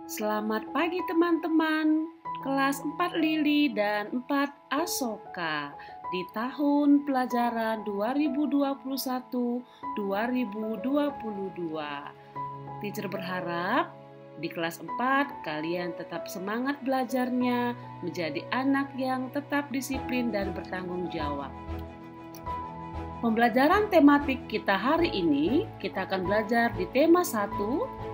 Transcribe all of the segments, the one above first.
Selamat pagi teman-teman, kelas 4 Lili dan 4 Asoka di tahun pelajaran 2021-2022. Teacher berharap di kelas 4 kalian tetap semangat belajarnya, menjadi anak yang tetap disiplin dan bertanggung jawab. Pembelajaran tematik kita hari ini, kita akan belajar di tema 1,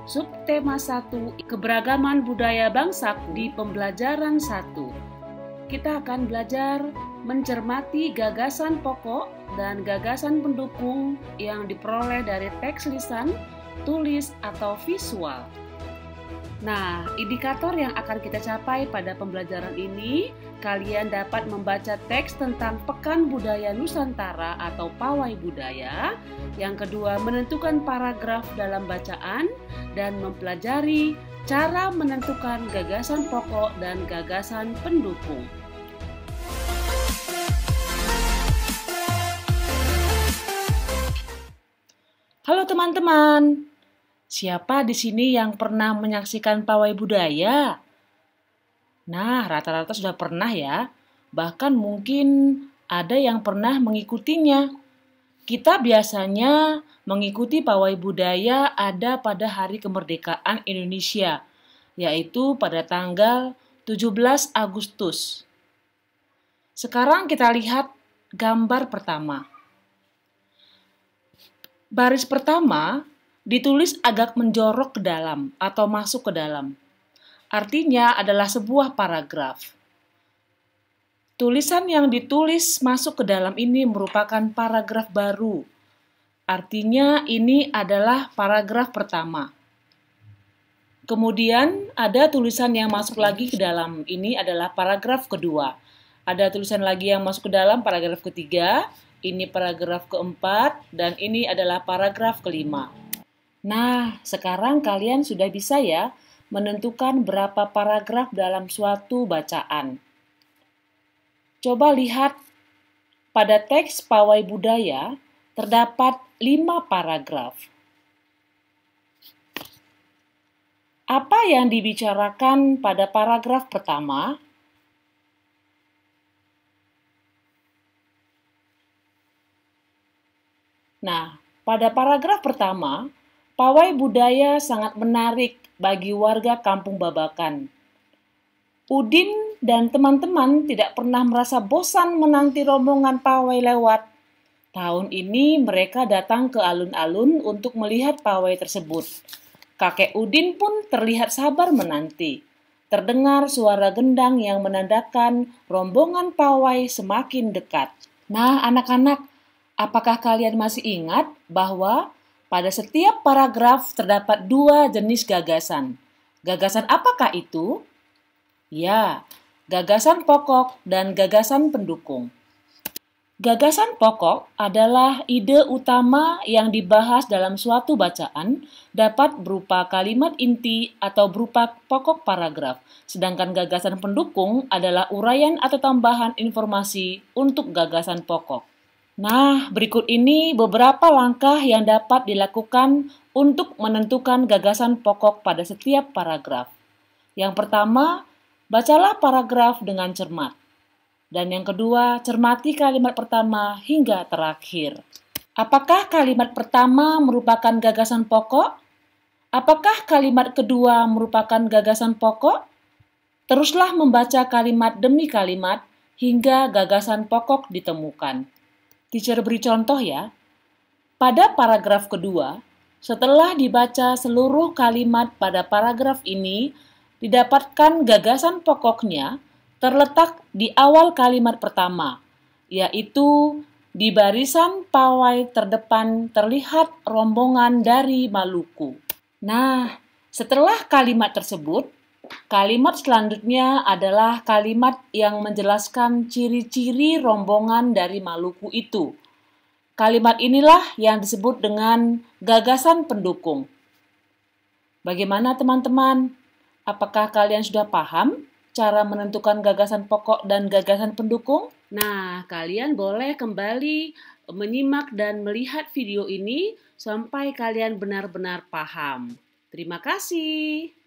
subtema 1, keberagaman budaya bangsaku di pembelajaran 1. Kita akan belajar mencermati gagasan pokok dan gagasan pendukung yang diperoleh dari teks lisan, tulis, atau visual. Nah, indikator yang akan kita capai pada pembelajaran ini, kalian dapat membaca teks tentang Pekan Budaya Nusantara atau Pawai Budaya. Yang kedua, menentukan paragraf dalam bacaan dan mempelajari cara menentukan gagasan pokok dan gagasan pendukung. Halo teman-teman. Siapa di sini yang pernah menyaksikan pawai budaya? Nah, rata-rata sudah pernah ya. Bahkan mungkin ada yang pernah mengikutinya. Kita biasanya mengikuti pawai budaya ada pada Hari Kemerdekaan Indonesia, yaitu pada tanggal 17 Agustus. Sekarang kita lihat gambar pertama. Baris pertama ditulis agak menjorok ke dalam atau masuk ke dalam. Artinya adalah sebuah paragraf. Tulisan yang ditulis masuk ke dalam ini merupakan paragraf baru. Artinya ini adalah paragraf pertama. Kemudian ada tulisan yang masuk lagi ke dalam. Ini adalah paragraf kedua. Ada tulisan lagi yang masuk ke dalam paragraf ketiga. Ini paragraf keempat dan ini adalah paragraf kelima. Nah, sekarang kalian sudah bisa ya menentukan berapa paragraf dalam suatu bacaan. Coba lihat pada teks Pawai Budaya terdapat 5 paragraf. Apa yang dibicarakan pada paragraf pertama? Nah, pada paragraf pertama, pawai budaya sangat menarik bagi warga Kampung Babakan. Udin dan teman-teman tidak pernah merasa bosan menanti rombongan pawai lewat. Tahun ini mereka datang ke alun-alun untuk melihat pawai tersebut. Kakek Udin pun terlihat sabar menanti. Terdengar suara gendang yang menandakan rombongan pawai semakin dekat. Nah, anak-anak, apakah kalian masih ingat bahwa pada setiap paragraf terdapat 2 jenis gagasan. Gagasan apakah itu? Ya, gagasan pokok dan gagasan pendukung. Gagasan pokok adalah ide utama yang dibahas dalam suatu bacaan, dapat berupa kalimat inti atau berupa pokok paragraf. Sedangkan gagasan pendukung adalah uraian atau tambahan informasi untuk gagasan pokok. Nah, berikut ini beberapa langkah yang dapat dilakukan untuk menentukan gagasan pokok pada setiap paragraf. Yang pertama, bacalah paragraf dengan cermat. Dan yang kedua, cermati kalimat pertama hingga terakhir. Apakah kalimat pertama merupakan gagasan pokok? Apakah kalimat kedua merupakan gagasan pokok? Teruslah membaca kalimat demi kalimat hingga gagasan pokok ditemukan. Teacher beri contoh ya. Pada paragraf kedua, setelah dibaca seluruh kalimat pada paragraf ini, didapatkan gagasan pokoknya terletak di awal kalimat pertama, yaitu di barisan pawai terdepan terlihat rombongan dari Maluku. Nah, setelah kalimat tersebut, kalimat selanjutnya adalah kalimat yang menjelaskan ciri-ciri rombongan dari Maluku itu. Kalimat inilah yang disebut dengan gagasan pendukung. Bagaimana teman-teman? Apakah kalian sudah paham cara menentukan gagasan pokok dan gagasan pendukung? Nah, kalian boleh kembali menyimak dan melihat video ini sampai kalian benar-benar paham. Terima kasih.